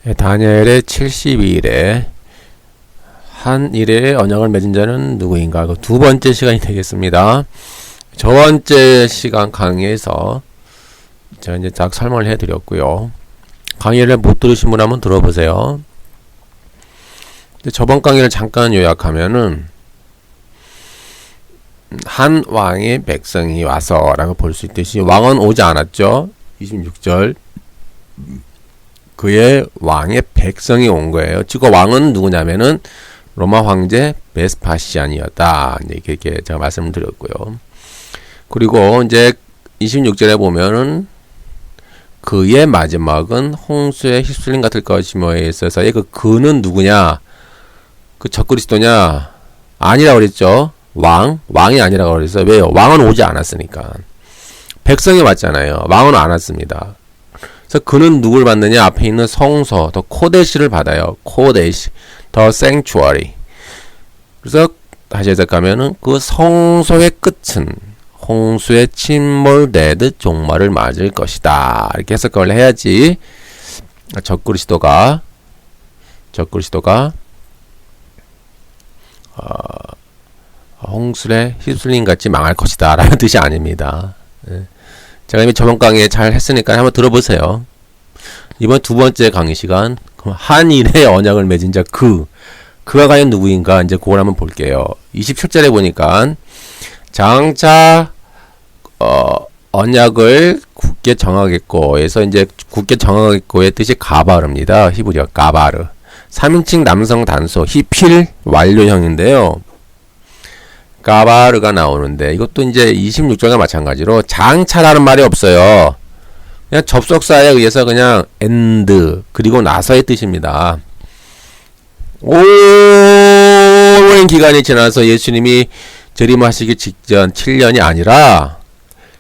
다니엘의 72일에 한 일의 언약을 맺은 자는 누구인가? 그 두 번째 시간이 되겠습니다. 저번째 시간 강의에서 제가 이제 딱 설명을 해드렸고요. 강의를 못 들으신 분 한번 들어보세요. 저번 강의를 잠깐 요약하면은 한 왕의 백성이 와서 라고 볼 수 있듯이 왕은 오지 않았죠. 26절 그의 왕의 백성이 온 거예요. 지금 왕은 누구냐면은 로마 황제 베스파시안이었다. 이렇게 제가 말씀을 드렸고요. 그리고 이제 26절에 보면은 그의 마지막은 홍수에 휩쓸림 같을 것이며에 있어서의 그 그는 누구냐? 그 적그리스도냐? 아니라고 그랬죠. 왕이 아니라고 그랬어요. 왜요? 왕은 오지 않았으니까. 백성이 왔잖아요. 왕은 안 왔습니다. 그래서 그는 누굴 받느냐? 앞에 있는 성소, 더 코데시를 받아요. 코데시, 더 생추어리. 그래서 다시 해석하면은 그 성소의 끝은 홍수에 침몰되듯 종말을 맞을 것이다. 이렇게 해석을 해야지 적그리스도가 홍수에 휩쓸림 같이 망할 것이다 라는 뜻이 아닙니다. 제가 이미 저번 강의에 잘 했으니까 한번 들어보세요. 이번 두 번째 강의 시간 한일의 언약을 맺은 자 그가 과연 누구인가 이제 그걸 한번 볼게요. 27절에 보니까 장차 언약을 굳게 정하겠고 해서 이제 굳게 정하겠고의 뜻이 가바르입니다. 히브리어 가바르. 3인칭 남성 단수 히필 완료형인데요. 가바르가 나오는데 이것도 이제 26절과 마찬가지로 장차라는 말이 없어요. 그냥 접속사에 의해서 그냥 and 그리고 나서의 뜻입니다. 오랜 기간이 지나서 예수님이 재림하시기 직전 7년이 아니라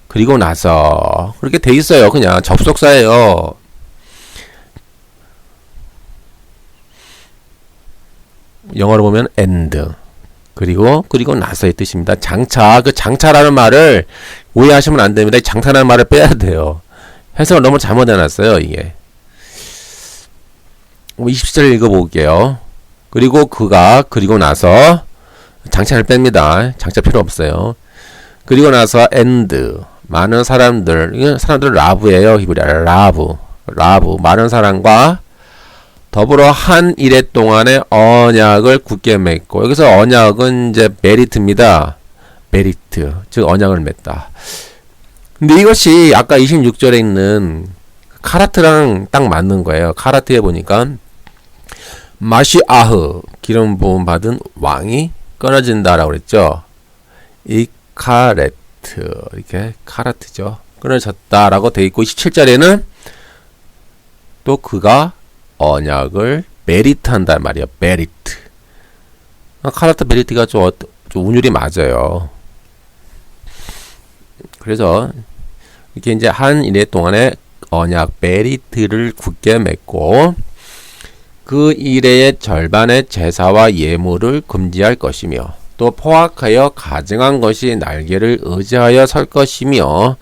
그리고 나서 그렇게 돼 있어요. 그냥 접속사예요. 영어로 보면 and 그리고 나서의 뜻입니다. 장차 그 장차라는 말을 오해하시면 안 됩니다. 장차라는 말을 빼야 돼요. 해석을 너무 잘못해놨어요. 이게 20절 읽어볼게요. 그리고 그리고 나서 장차를 뺍니다. 장차 필요 없어요. 그리고 나서 and 많은 사람들 라브예요. 히브리어 라브 많은 사람과 더불어 한 일해 동안의 언약을 굳게 맺고 여기서 언약은 이제 메리트입니다. 메리트 즉 언약을 맺다. 근데 이것이 아까 26절에 있는 카라트랑 딱 맞는 거예요. 카라트에 보니까 마시아흐 기름 부음 받은 왕이 끊어진다라고 그랬죠. 이 카레트 이렇게 카라트죠. 끊어졌다라고 돼 있고 27절에는 또 그가 언약을 메리트 한단 말이에요. 메리트. 카라트 메리트가 좀 운율이 맞아요. 그래서 이렇게 이제 한 일해 동안에 언약 메리트를 굳게 맺고 그 일해의 절반의 제사와 예물을 금지할 것이며 또 포악하여 가증한 것이 날개를 의지하여 설 것이며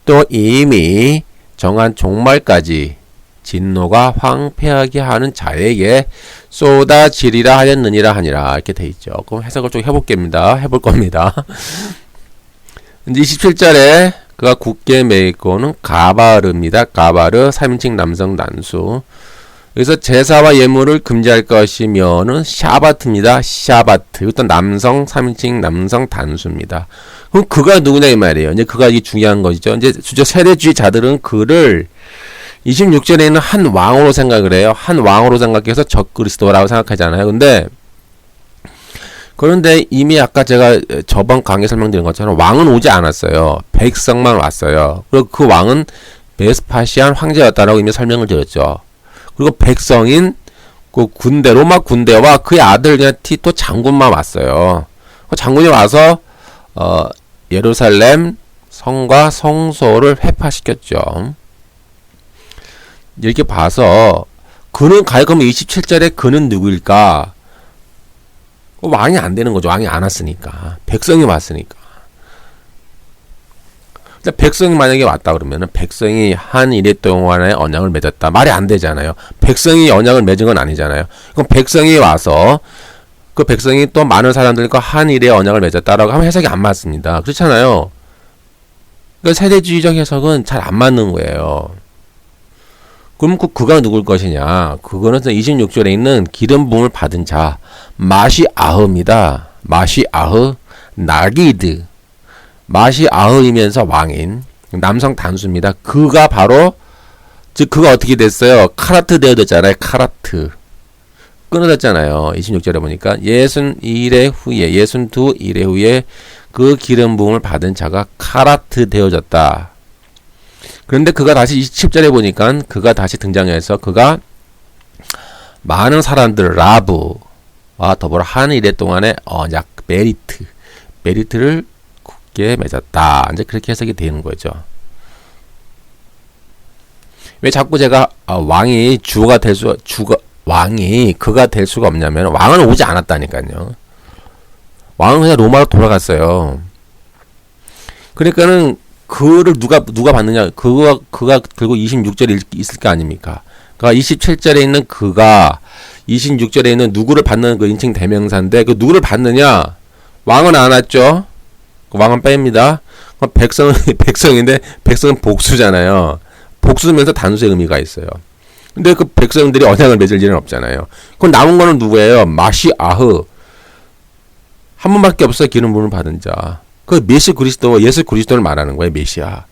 또 이미 정한 종말까지 진노가 황폐하게 하는 자에게 쏟아지리라 하였느니라 하니라 이렇게 돼 있죠. 그럼 해석을 좀 해볼 겁니다. 이제 27절에 그가 굳게 맺고는 가바르입니다. 가바르 3인칭 남성 단수. 여기서 제사와 예물을 금지할 것이면은 샤바트입니다. 샤바트. 이것도 남성 3인칭 남성 단수입니다. 그럼 그가 누구냐 이 말이에요. 이제 그가 이게 중요한 것이죠. 이제 주저 세대주의자들은 그를 26절에는 한 왕으로 생각을 해요. 한 왕으로 생각해서 적그리스도라고 생각하잖아요. 그런데 이미 아까 제가 저번 강의 설명드린 것처럼 왕은 오지 않았어요. 백성만 왔어요. 그리고 그 왕은 베스파시안 황제였다라고 이미 설명을 드렸죠. 그리고 백성인 그 로마 군대와 그의 아들 그냥 티토 장군만 왔어요. 그 장군이 와서 예루살렘 성과 성소를 회파시켰죠. 이렇게 봐서 그는 그러면 27절에 그는 누구일까? 왕이 안 되는 거죠. 왕이 안 왔으니까. 백성이 왔으니까. 백성이 만약에 왔다 그러면은 백성이 한 이래 동안에 언약을 맺었다. 말이 안 되잖아요. 백성이 언약을 맺은 건 아니잖아요. 그럼 백성이 와서 그 백성이 또 많은 사람들과 한 일에 언약을 맺었다라고 하면 해석이 안 맞습니다. 그렇잖아요. 그러니까 세대주의적 해석은 잘 안 맞는 거예요. 그럼 그가 누굴 것이냐? 그거는 26절에 있는 기름 부음을 받은 자 마시아흐입니다. 마시아흐 나기드. 마시아흐이면서 왕인 남성 단수입니다. 그가 바로 즉 그가 어떻게 됐어요? 카라트 되어졌잖아요. 카라트. 끊어졌잖아요. 26절에 보니까 62일의 후에 62일의 후에 그 기름 부음을 받은 자가 카라트 되어졌다. 그런데 그가 다시 27절에 보니까 그가 다시 등장해서 그가 많은 사람들 라브와 더불어 한 일의 동안의 언약 메리트를 굳게 맺었다. 이제 그렇게 해석이 되는 거죠. 왜 자꾸 제가 왕이 왕이 그가 될 수가 없냐면 왕은 오지 않았다니까요. 왕은 그냥 로마로 돌아갔어요. 그러니까는 그를 누가 받느냐? 그가 결국 26절에 있을 거 아닙니까? 그러니까 27절에 있는 그가 26절에 있는 누구를 받는 그 인칭 대명사인데 그 누구를 받느냐? 왕은 안 왔죠. 왕은 뺍니다. 백성인데 백성은 복수잖아요. 복수면서 단수의 의미가 있어요. 근데 그 백성들이 언약을 맺을 일은 없잖아요. 그럼 남은 거는 누구예요? 마시아흐. 한 분밖에 없어요. 기름 부음을 받은 자. 그 메시 그리스도, 예수 그리스도를 말하는 거예요. 메시아.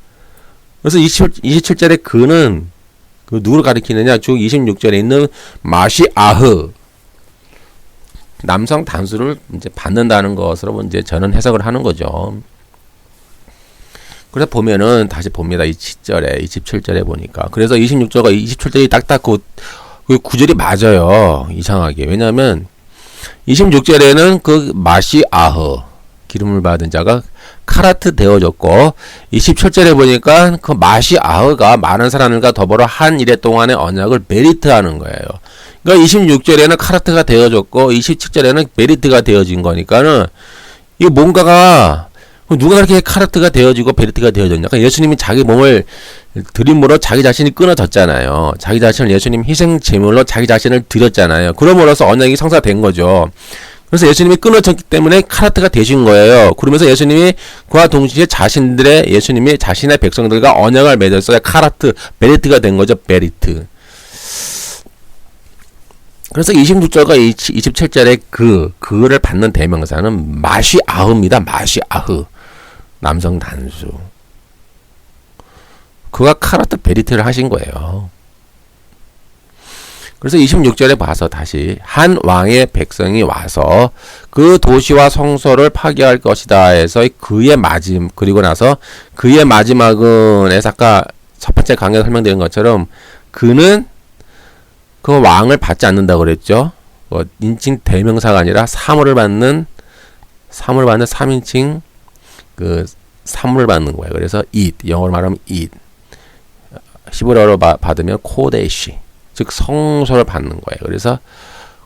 그래서 27절에 그는 그 누구를 가리키느냐? 쭉 26절에 있는 마시아흐. 남성 단수를 이제 받는다는 것으로 이제 저는 해석을 하는 거죠. 그래서 보면은 다시 봅니다. 27절에 보니까. 그래서 26절과 27절이 딱딱 그 구절이 맞아요. 이상하게. 왜냐하면 26절에는 그 마시아흐 기름을 받은 자가 카라트 되어졌고 27절에 보니까 그 마시아흐가 많은 사람들과 더불어 한 일의 동안의 언약을 메리트하는 거예요. 그러니까 26절에는 카라트가 되어졌고 27절에는 메리트가 되어진 거니까는 이 뭔가가 누가 그렇게 카라트가 되어지고 베리트가 되어졌냐? 그러니까 예수님이 자기 몸을 드림으로 자기 자신이 끊어졌잖아요. 자기 자신을 예수님 희생 제물로 자기 자신을 드렸잖아요. 그럼으로써 언약이 성사된 거죠. 그래서 예수님이 끊어졌기 때문에 카라트가 되신 거예요. 그러면서 예수님이 그와 동시에 예수님이 자신의 백성들과 언약을 맺었어요. 카라트, 베리트가 된 거죠. 베리트. 그래서 26절과 27절에 그를 받는 대명사는 마시아흐입니다. 마시아흐. 남성 단수. 그가 카라트 베리트를 하신 거예요. 그래서 26절에 봐서 다시 한 왕의 백성이 와서 그 도시와 성소를 파괴할 것이다 해서 그리고 나서 그의 마지막은 아까 첫 번째 강의에 설명드린 것처럼 그는 그 왕을 받지 않는다고 그랬죠. 인칭 대명사가 아니라 사물을 받는 3인칭 사물을 받는 거예요. 그래서 영어로 말하면 히브리어로 받으면 코데시, 즉 성소를 받는 거예요. 그래서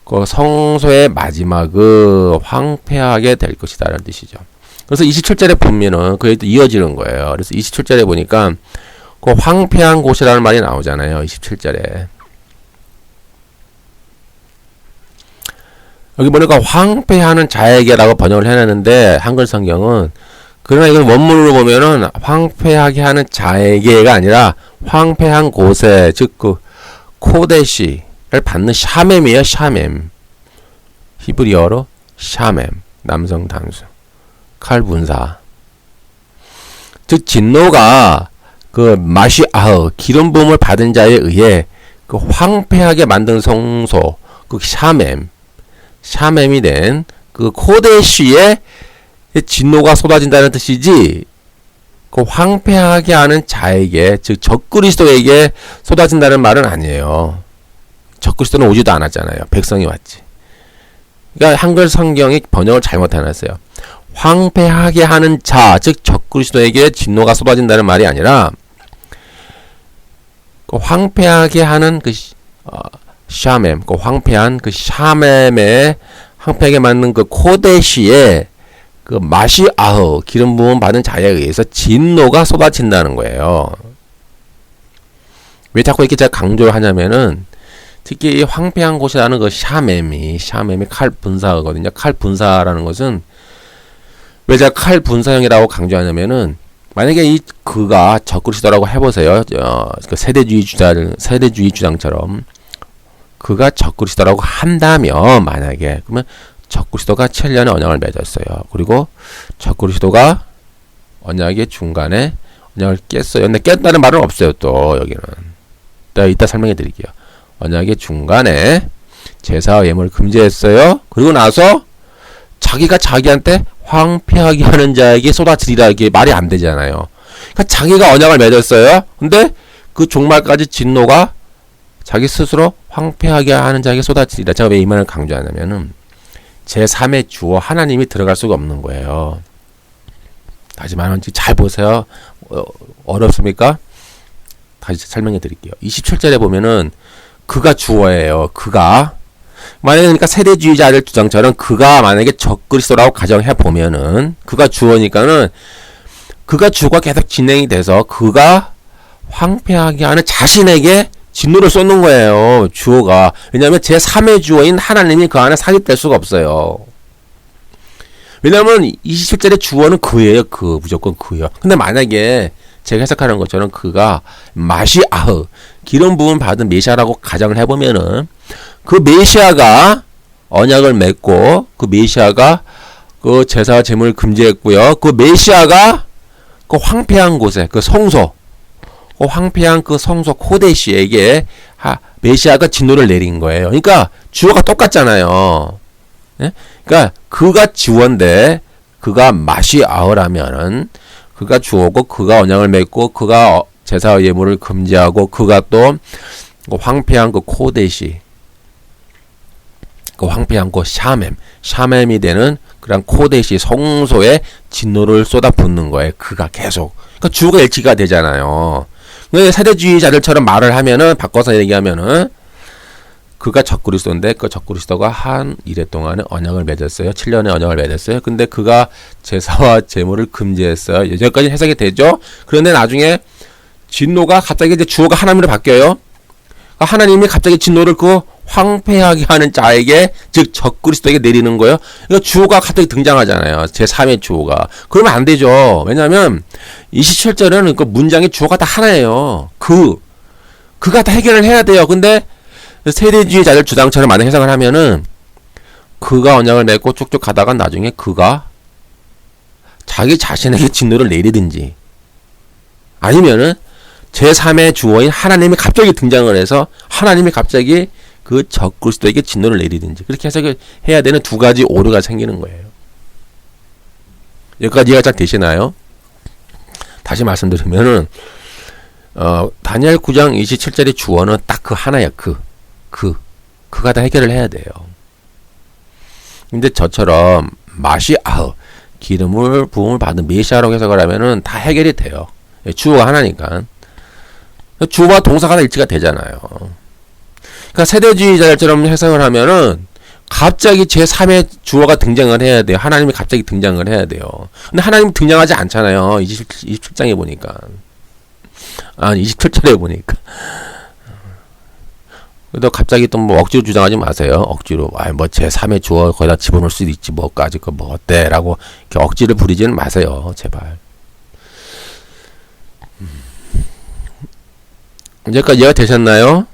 그 성소의 마지막은 황폐하게 될 것이다라는 뜻이죠. 그래서 27절에 보면은 그게 또 이어지는 거예요. 그래서 27절에 보니까 그 황폐한 곳이라는 말이 나오잖아요. 27절에. 여기 보니까 황폐하는 자에게라고 번역을 해놨는데 한글 성경은 그러나 이건 원문으로 보면은 황폐하게 하는 자에게가 아니라 황폐한 곳에 즉 그 코데시를 받는 샤멤이에요. 샤멤. 히브리어로 샤멤. 남성 단수. 칼분사. 즉 진노가 그 마시아흐 기름 부음을 받은 자에 의해 그 황폐하게 만든 성소 그 샤멤이 된 그 코데시에 진노가 쏟아진다는 뜻이지 그 황폐하게 하는 자에게 즉 적그리스도에게 쏟아진다는 말은 아니에요. 적그리스도는 오지도 않았잖아요. 백성이 왔지. 그러니까 한글 성경이 번역을 잘못해놨어요. 황폐하게 하는 자, 즉 적그리스도에게 진노가 쏟아진다는 말이 아니라 그 황폐하게 하는 그 샤멤, 그 황폐한 그 샤멤의 황폐하게 만든 그 코데시에 그 마시아흐 기름 부음 받은 자에 의해서 진노가 쏟아진다는 거예요. 왜 자꾸 이렇게 제가 강조를 하냐면은 특히 이 황폐한 곳이라는 그 샤맴이 칼 분사거든요. 칼 분사라는 것은 왜 제가 칼 분사형이라고 강조하냐면은 만약에 이 그가 적그리스도라고 해보세요. 그 세대주의 주장처럼 그가 적그리스도라고 한다면 만약에 그러면 적그리스도가 7년의 언약을 맺었어요. 그리고 적그리스도가 언약의 중간에 언약을 깼어요. 근데 깼다는 말은 없어요. 또 여기는 이따 설명해 드릴게요. 언약의 중간에 제사와 예물을 금지했어요. 그리고 나서 자기가 자기한테 황폐하게 하는 자에게 쏟아지리라 이게 말이 안 되잖아요. 그러니까 자기가 언약을 맺었어요. 근데 그 종말까지 진노가 자기 스스로 황폐하게 하는 자에게 쏟아지리라. 제가 왜 이 말을 강조하냐면은 제3의 주어 하나님이 들어갈 수가 없는 거예요. 다시 말하면 잘 보세요. 어렵습니까? 다시 설명해 드릴게요. 27절에 보면은 그가 주어예요. 그가 만약에 그러니까 세대주의자들 주장처럼 그가 만약에 적그리스도라고 가정해 보면은 그가 주어니까는 그가 주어가 계속 진행이 돼서 그가 황폐하게 하는 자신에게 진노를 쏟는 거예요. 주어가. 왜냐하면 제3의 주어인 하나님이 그 안에 삽입될 수가 없어요. 왜냐하면 27절의 주어는 그예요. 그 무조건 그예요. 근데 만약에 제가 해석하는 것처럼 그가 마시아흐 기름 부음 받은 메시아라고 가정을 해보면은 그 메시아가 언약을 맺고 그 메시아가 그 제사와 제물을 금지했고요. 그 메시아가 그 황폐한 곳에 그 성소 그 황폐한 그 성소 코데시에게 메시아가 진노를 내린 거예요. 그러니까 주어가 똑같잖아요. 예? 그러니까 그가 주어인데 그가 마시아흐라면은 그가 주어고 그가 언약을 맺고 그가 제사와 예물을 금지하고 그가 또 황폐한 그 코데시 그 황폐한 그 샤맴이 되는 그런 코데시 성소에 진노를 쏟아붓는 거예요. 그가 계속. 그러니까 주어가 일치가 되잖아요. 세대주의자들처럼 말을 하면은 바꿔서 얘기하면은 그가 적그리스도인데 그 적그리스도가 한 이래 동안에 언약을 맺었어요. 7년의 언약을 맺었어요. 근데 그가 제사와 제물을 금지했어요. 여기까지 해석이 되죠. 그런데 나중에 진노가 갑자기 이제 주어가 하나님으로 바뀌어요. 하나님이 갑자기 진노를 그 황폐하게 하는 자에게 즉 적그리스도에게 내리는 거예요. 그러니까 주어가 갑자기 등장하잖아요. 제3의 주어가. 그러면 안 되죠. 왜냐하면 27절에는 그 문장의 주어가 다 하나예요. 그가 다 해결을 해야 돼요. 근데 세대주의자들 주장처럼 많은 해석을 하면은 그가 언약을 맺고 쭉쭉 가다가 나중에 그가 자기 자신에게 진노를 내리든지 아니면은 제3의 주어인 하나님이 갑자기 등장을 해서 하나님이 갑자기 그 적그리스도에게 진노를 내리든지 그렇게 해석을 해야 되는 두 가지 오류가 생기는 거예요. 여기까지 이해가 잘 되시나요? 다시 말씀드리면은 다니엘 9장 27절의 주어는 딱 그 하나야. 그가 다 해결을 해야 돼요. 근데 저처럼 마시아흐 기름을 부음을 받은 메시아라고 해석을 하면은 다 해결이 돼요. 주어가 하나니까. 주어와 동사가 다 일치가 되잖아요. 그러니까 세대주의자들처럼 해석을 하면은 갑자기 제3의 주어가 등장을 해야 돼요. 하나님이 갑자기 등장을 해야 돼요. 근데 하나님이 등장하지 않잖아요. 27장에 보니까. 27절에 보니까. 또 갑자기 또 뭐 억지로 주장하지 마세요. 억지로. 뭐 제3의 주어 거기다 집어넣을 수도 있지. 뭐까지 거 뭐 어때? 라고 이렇게 억지를 부리지는 마세요. 제발. 이제까지 이해가 되셨나요?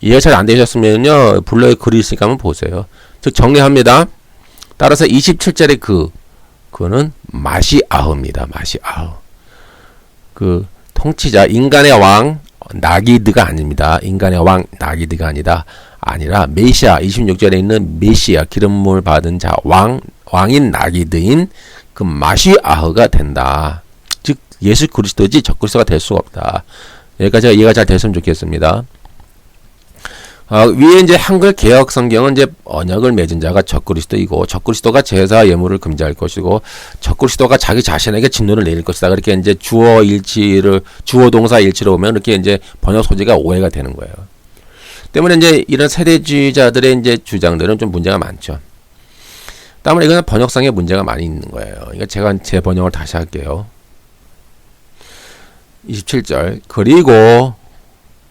이해가 잘 안 되셨으면요. 블로그에 글이 있으니까 한번 보세요. 즉 정리합니다. 따라서 27절의 그는 마시아흐입니다. 마시아흐. 그 통치자 인간의 왕 나기드가 아닙니다. 인간의 왕 나기드가 아니라 메시아 26절에 있는 메시아 기름물 받은 자 왕인 나기드인 그 마시아흐가 된다. 즉 예수 그리스도지 적그리스도가 될 수가 없다. 여기까지가 이해가 잘 됐으면 좋겠습니다. 위에 이제 한글 개혁 성경은 이제 언약을 맺은 자가 적그리스도이고 적그리스도가 제사 예물을 금지할 것이고 적그리스도가 자기 자신에게 진노를 내릴 것이다. 그렇게 이제 주어 동사 일치로 오면 이렇게 이제 번역 소지가 오해가 되는 거예요. 때문에 이제 이런 세대주의자들의 이제 주장들은 좀 문제가 많죠. 때문에 이거는 번역상에 문제가 많이 있는 거예요. 그러니까 제가 제 번역을 다시 할게요. 27절. 그리고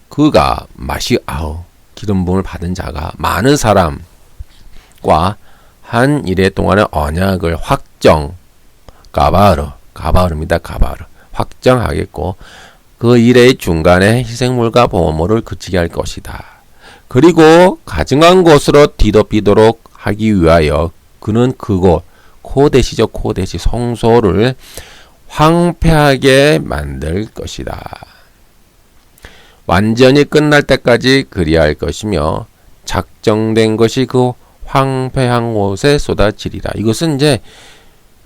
그가 마시아우 기름 부음을 받은 자가 많은 사람과 한 이래 동안의 언약을 가바르입니다. 확정하겠고 그 일의 중간에 희생물과 봉헌물을 그치게 할 것이다. 그리고 가증한 곳으로 뒤덮이도록 하기 위하여 그는 그곳 코데시죠. 코데시 성소를 황폐하게 만들 것이다. 완전히 끝날 때까지 그리할 것이며 작정된 것이 그 황폐한 곳에 쏟아지리라. 이것은 이제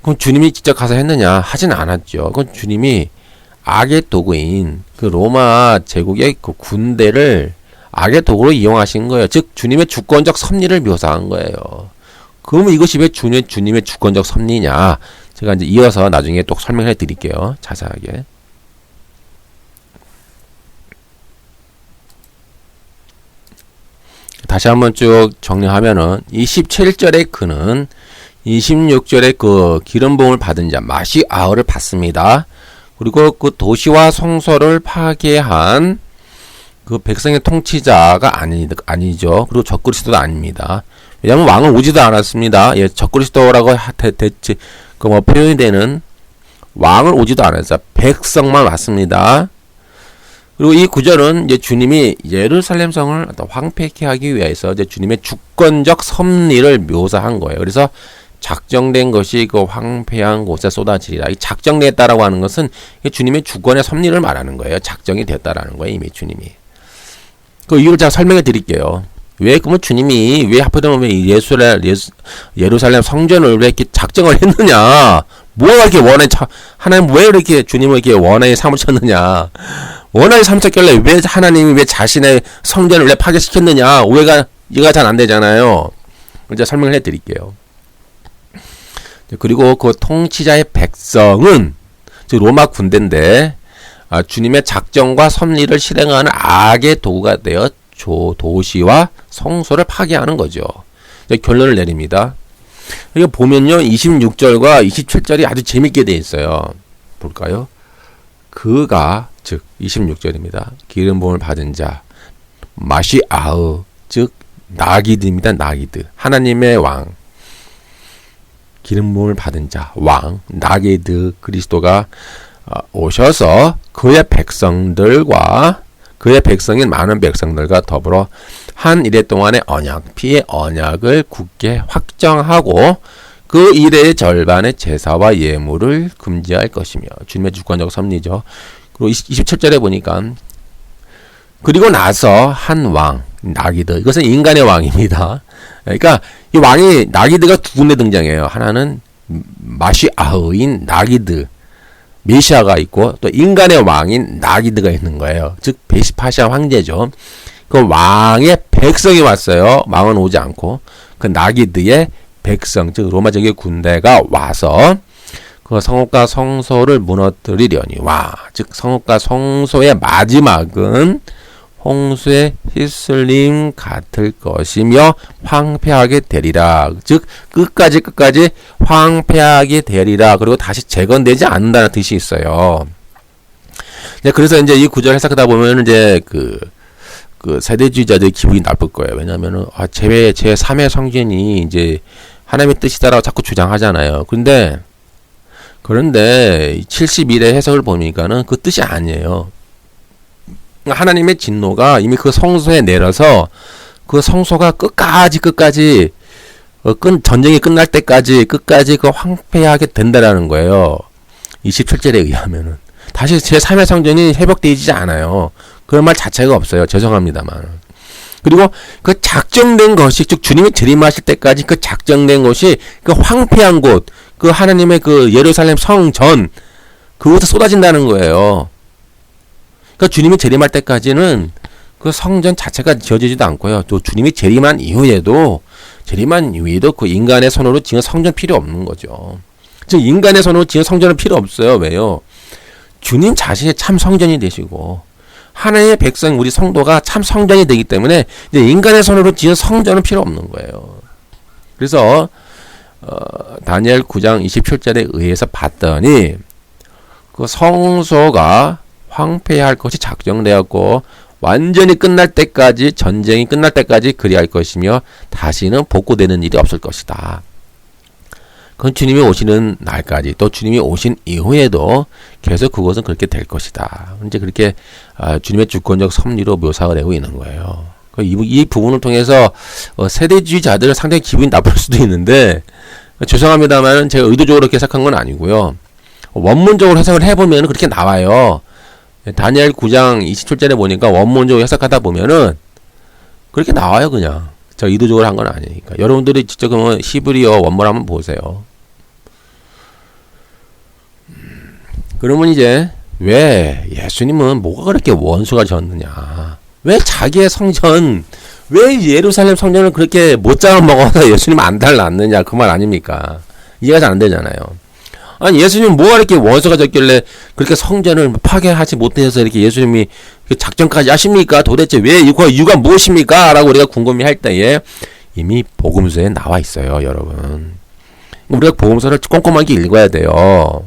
그럼 주님이 직접 가서 했느냐? 하진 않았죠. 그건 주님이 악의 도구인 그 로마 제국의 그 군대를 악의 도구로 이용하신 거예요. 즉 주님의 주권적 섭리를 묘사한 거예요. 그러면 이것이 왜 주님의 주권적 섭리냐? 제가 이제 이어서 나중에 또 설명해 드릴게요. 자세하게. 다시 한번 쭉 정리하면은 27절에 그는 26절에 그 기름 부음을 받은 자 마시아흐를 받습니다. 그리고 그 도시와 성소를 파괴한 그 백성의 통치자가 아니죠. 그리고 적그리스도도 아닙니다. 왜냐하면 왕은 오지도 않았습니다. 예, 적그리스도라고 대체 그 뭐 표현이 되는 왕을 오지도 않았어요. 백성만 왔습니다. 그리고 이 구절은 이제 주님이 예루살렘 성을 황폐케 하기 위해서 이제 주님의 주권적 섭리를 묘사한 거예요. 그래서 작정된 것이 그 황폐한 곳에 쏟아지리라. 이 작정됐다라고 하는 것은 주님의 주권의 섭리를 말하는 거예요. 작정이 됐다라는 거예요. 이미 주님이. 그 이유를 제가 설명해 드릴게요. 왜 그러면 주님이 왜 하필이면 예루살렘 성전을 왜 이렇게 작정을 했느냐? 뭐가 이렇게 하나님 왜 이렇게 주님을 이렇게 원한에 사무쳤느냐? 원한에 사무쳤길래 왜 하나님이 왜 자신의 성전을 왜 파괴시켰느냐? 이해가 잘 안 되잖아요. 이제 설명을 해 드릴게요. 그리고 그 통치자의 백성은 즉 로마 군대인데 주님의 작정과 섭리를 실행하는 악의 도구가 되어 도시와 성소를 파괴하는 거죠. 결론을 내립니다. 이거 보면요 26절과 27절이 아주 재밌게 되어 있어요. 볼까요? 그가 즉 26절입니다. 기름 부음을 받은 자 마시아흐 즉 나기드입니다. 나기드 하나님의 왕 기름 부음을 받은 자 왕 나기드 그리스도가 오셔서 그의 백성들과 그의 백성인 많은 백성들과 더불어 한 이래 동안의 피의 언약을 굳게 확정하고 그 일의 절반의 제사와 예물을 금지할 것이며 주님의 주권적 섭리죠. 그리고 27절에 보니까 그리고 나서 한 왕 나기드 이것은 인간의 왕입니다. 그러니까 이 왕이 나기드가 두 군데 등장해요. 하나는 마시아흐인 나기드 메시아가 있고 또 인간의 왕인 나기드가 있는 거예요. 즉 베시파시아 황제죠. 그 왕의 백성이 왔어요. 왕은 오지 않고 그 나기드의 백성 즉 로마 제국의 군대가 와서 그 성읍과 성소를 무너뜨리려니 즉 성읍과 성소의 마지막은 홍수의 휘슬림 같을 것이며 황폐하게 되리라. 즉 끝까지 황폐하게 되리라. 그리고 다시 재건되지 않는다는 뜻이 있어요. 그래서 이제 이 구절 해석하다 보면 이제 그 세대주의자들이 기분이 나쁠 거예요. 왜냐면은 제 3의 성전이 이제 하나님의 뜻이다라고 자꾸 주장하잖아요. 그런데 71의 해석을 보니까는 그 뜻이 아니에요. 하나님의 진노가 이미 그 성소에 내려서 그 성소가 끝까지 전쟁이 끝날 때까지 끝까지 그 황폐하게 된다라는 거예요. 27절에 의하면은 다시 제3의 성전이 회복되지 않아요. 그런 말 자체가 없어요. 죄송합니다만. 그리고 그 작정된 것이 즉 주님이 재림하실 때까지 그 작정된 것이 그 황폐한 곳, 그 하나님의 그 예루살렘 성전 그곳에 쏟아진다는 거예요. 그러니까 주님이 재림할 때까지는 그 성전 자체가 지어지지도 않고요. 또 주님이 재림한 이후에도 그 인간의 손으로 지은 성전 필요 없는 거죠. 즉 인간의 손으로 지은 성전은 필요 없어요. 왜요? 주님 자신이 참 성전이 되시고 하나님의 백성 우리 성도가 참 성전이 되기 때문에 이제 인간의 손으로 지은 성전은 필요 없는 거예요. 그래서 다니엘 9장 27절에 의해서 봤더니 그 성소가 황폐할 것이 작정되었고 완전히 끝날 때까지 전쟁이 끝날 때까지 그리할 것이며 다시는 복구되는 일이 없을 것이다. 그건 주님이 오시는 날까지 또 주님이 오신 이후에도 계속 그것은 그렇게 될 것이다. 이제 그렇게 주님의 주권적 섭리로 묘사가 되고 있는 거예요. 이 부분을 통해서 세대주의자들은 상당히 기분이 나쁠 수도 있는데 죄송합니다만 제가 의도적으로 그렇게 해석한 건 아니고요. 원문적으로 해석을 해보면 그렇게 나와요. 다니엘 9장 27절에 보니까 원문적으로 해석하다 보면은 그렇게 나와요. 그냥 저 의도적으로 한 건 아니니까. 여러분들이 직접 그러면 히브리어 원문 한번 보세요. 그러면 이제 왜 예수님은 뭐가 그렇게 원수가 졌느냐? 왜 자기의 성전, 왜 예루살렘 성전을 그렇게 못 잡아먹어서 예수님 안 달랐느냐? 그 말 아닙니까? 이해가 잘 안 되잖아요. 아니 예수님 뭐가 이렇게 원수가 졌길래 그렇게 성전을 파괴하지 못해서 이렇게 예수님이 작전까지 하십니까? 도대체 왜 이유가 무엇입니까? 라고 우리가 궁금해할 때에 이미 복음서에 나와 있어요, 여러분. 우리가 복음서를 꼼꼼하게 읽어야 돼요.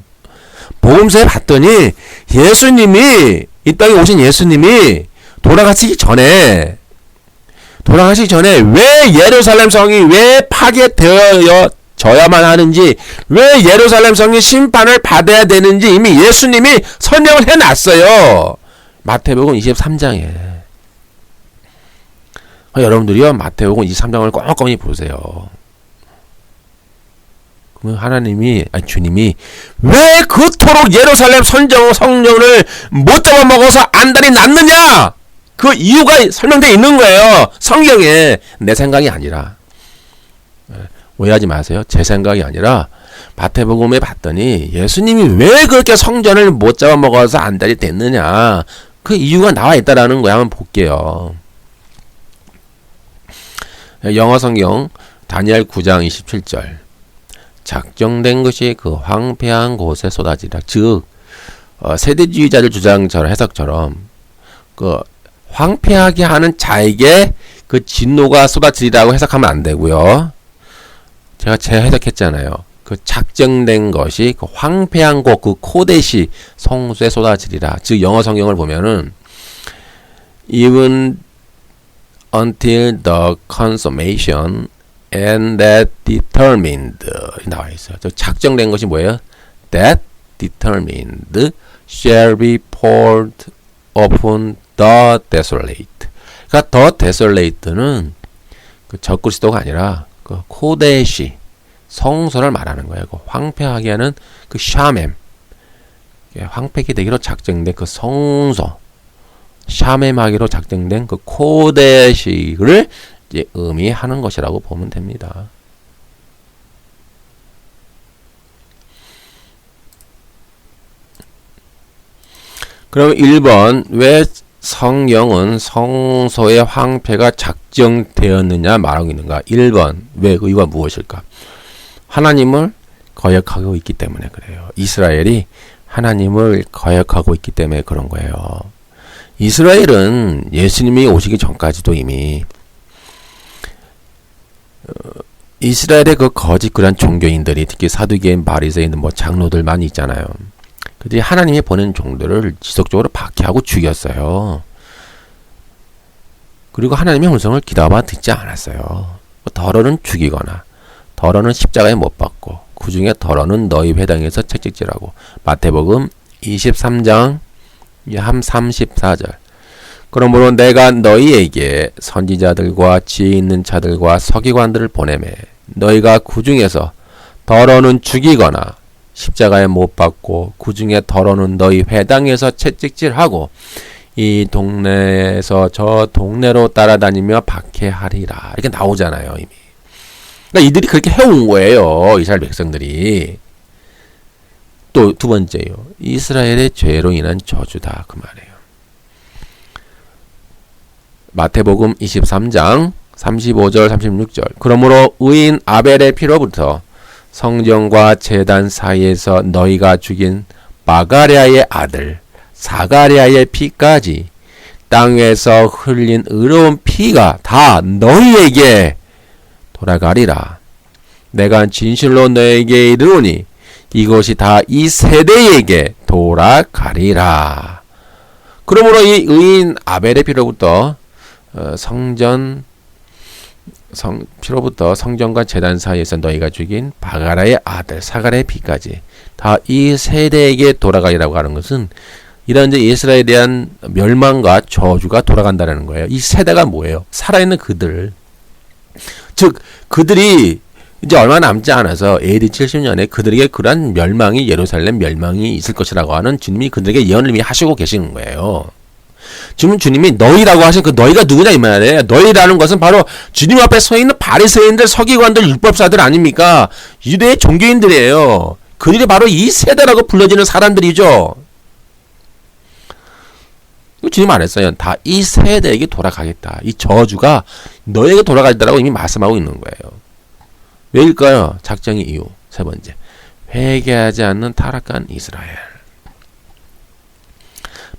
복음서에 봤더니 예수님이 이 땅에 오신 예수님이 돌아가시기 전에 왜 예루살렘 성이 왜 파괴되어져야만 하는지, 왜 예루살렘 성이 심판을 받아야 되는지 이미 예수님이 설명을 해놨어요. 마태복음 23장에. 여러분들이요, 마태복음 23장을 꼼꼼히 보세요. 그러면 주님이 왜 그토록 예루살렘 성전을 못 잡아먹어서 안달이 났느냐? 그 이유가 설명되어 있는 거예요. 성경에. 내 생각이 아니라. 오해하지 마세요. 제 생각이 아니라 마태복음에 봤더니 예수님이 왜 그렇게 성전을 못 잡아먹어서 안달이 됐느냐? 그 이유가 나와 있다라는 거야. 한번 볼게요. 영어 성경 다니엘 9장 27절. 작정된 것이 그 황폐한 곳에 쏟아지라. 즉 세대주의자들 주장처럼 해석처럼 그 황폐하게 하는 자에게 그 진노가 쏟아지리라고 해석하면 안 되고요. 제가 해석했잖아요. 그 작정된 것이 그 황폐한 곳, 그 코데시 성소에 쏟아지리라. 즉 영어 성경을 보면은 even until the consummation and that determined 나와 있어요. 저 작정된 것이 뭐예요? That determined shall be poured upon the desolate. 그러니까 the desolate는 그 적그리스도가 아니라 그 코데시 성소를 말하는 거예요. 그 황폐하게 하는 그 샤멤, 황폐하게 되기로 작정된 그 성소, 샤멤하기로 작정된 그 코데시를 이제 의미하는 것이라고 보면 됩니다. 그럼 1번 왜 성경은 성소의 황폐가 작정되었느냐 말하고 있는가? 1번 왜 그 이유가 무엇일까? 하나님을 거역하고 있기 때문에 그래요. 이스라엘이 하나님을 거역하고 있기 때문에 그런 거예요. 이스라엘은 예수님이 오시기 전까지도 이미 이스라엘의 그 거짓 그런 종교인들이 특히 사두개인 바리새인 장로들 많이 있잖아요. 그들이 하나님이 보낸 종들을 지속적으로 박해하고 죽였어요. 그리고 하나님의 음성을 기다봐 듣지 않았어요. 더러는 죽이거나 더러는 십자가에 못 박고 그 중에 더러는 너희 회당에서 채찍질하고. 마태복음 23장 34절. 그러므로 내가 너희에게 선지자들과 지혜 있는 자들과 서기관들을 보내매 너희가 그 중에서 더러는 죽이거나 십자가에 못 박고 그 중에 더러는 너희 회당에서 채찍질하고 이 동네에서 저 동네로 따라다니며 박해하리라. 이렇게 나오잖아요, 이미. 그러니까 이들이 그렇게 해온 거예요, 이스라엘 백성들이. 또 두 번째요, 이스라엘의 죄로 인한 저주다, 그 말이에요. 마태복음 23장 35절 36절. 그러므로 의인 아벨의 피로부터 성전과 제단 사이에서 너희가 죽인 마가랴의 아들 사가랴의 피까지 땅에서 흘린 의로운 피가 다 너희에게 돌아가리라. 내가 진실로 너에게 이르노니 이것이 다 이 세대에게 돌아가리라. 그러므로 이 의인 아벨의 피로부터 성전과 제단 사이에서 너희가 죽인 바가라의 아들 사가랴의 피까지 다 이 세대에게 돌아가리라고 하는 것은 이런 이제 이스라엘에 대한 멸망과 저주가 돌아간다는 거예요. 이 세대가 뭐예요? 살아있는 그들. 즉 그들이 이제 얼마 남지 않아서 AD 70년에 그들에게 그러한 멸망이 예루살렘 멸망이 있을 것이라고 하는 주님이 그들에게 예언을 이미 하시고 계시는 거예요. 지금 주님이 너희라고 하신 그 너희가 누구냐 이 말이에요. 너희라는 것은 바로 주님 앞에 서 있는 바리새인들, 서기관들, 율법사들 아닙니까? 유대의 종교인들이에요. 그들이 바로 이 세대라고 불러지는 사람들이죠. 주님 말했어요. 다 이 세대에게 돌아가겠다. 이 저주가 너에게 돌아가겠다라고 이미 말씀하고 있는 거예요. 왜일까요? 작정의 이유. 세 번째, 회개하지 않는 타락한 이스라엘.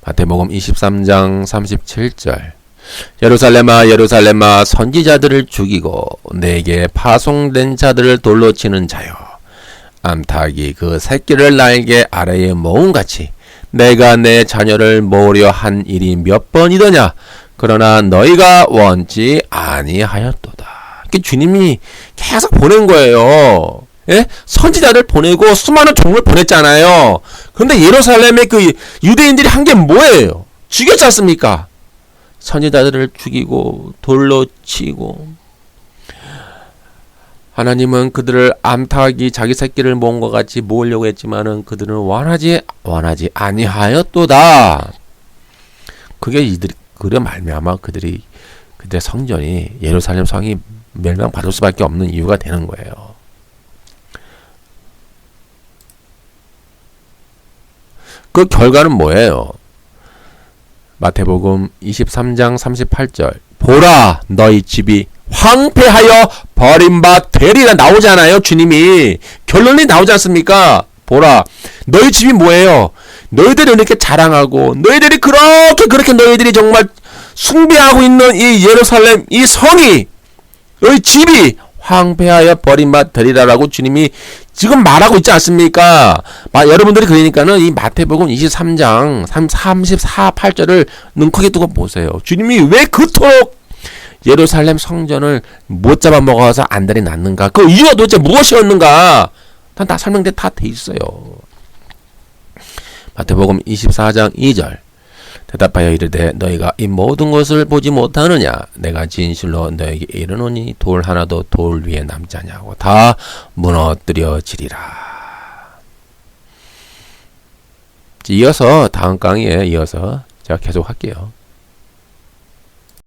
마태복음 23장 37절. 예루살렘아 예루살렘아 선지자들을 죽이고 내게 파송된 자들을 돌로 치는 자여, 암탉이 그 새끼를 날개 아래에 모음같이 내가 내 자녀를 모으려 한 일이 몇 번이더냐. 그러나 너희가 원치 아니하였도다. 주님이 계속 보낸 거예요. 예? 선지자들 보내고 수많은 종을 보냈잖아요. 그런데 예루살렘의 그 유대인들이 한 게 뭐예요? 죽였지 않습니까? 선지자들을 죽이고 돌로 치고. 하나님은 그들을 암탉이 자기 새끼를 모은 것 같이 모으려고 했지만은 그들은 원하지 아니하였도다. 그게 그래 말미암아 그들의 성전이 예루살렘 성이 멸망받을 수밖에 없는 이유가 되는 거예요. 그 결과는 뭐예요? 마태복음 23장 38절. 보라, 너희 집이 황폐하여 버림받되리라 나오잖아요. 주님이 결론이 나오지 않습니까? 보라, 너희 집이 뭐예요? 너희들이 이렇게 자랑하고 너희들이 그렇게 너희들이 정말 숭배하고 있는 이 예루살렘 이 성이, 너희 집이 황폐하여 버림받되리라라고 주님이 지금 말하고 있지 않습니까? 여러분들이 그러니까는 이 마태복음 23장 34-8절을 눈 크게 뜨고 보세요. 주님이 왜 그토록 예루살렘 성전을 못 잡아먹어서 안달이 났는가? 그 이유가 도대체 무엇이었는가? 다 설명돼 있어요. 마태복음 24장 2절. 대답하여 이르되 너희가 이 모든 것을 보지 못하느냐? 내가 진실로 너에게 이르노니 돌 하나도 돌 위에 남지 아니하고 다 무너뜨려지리라. 이어서 다음 강의에 이어서 제가 계속 할게요.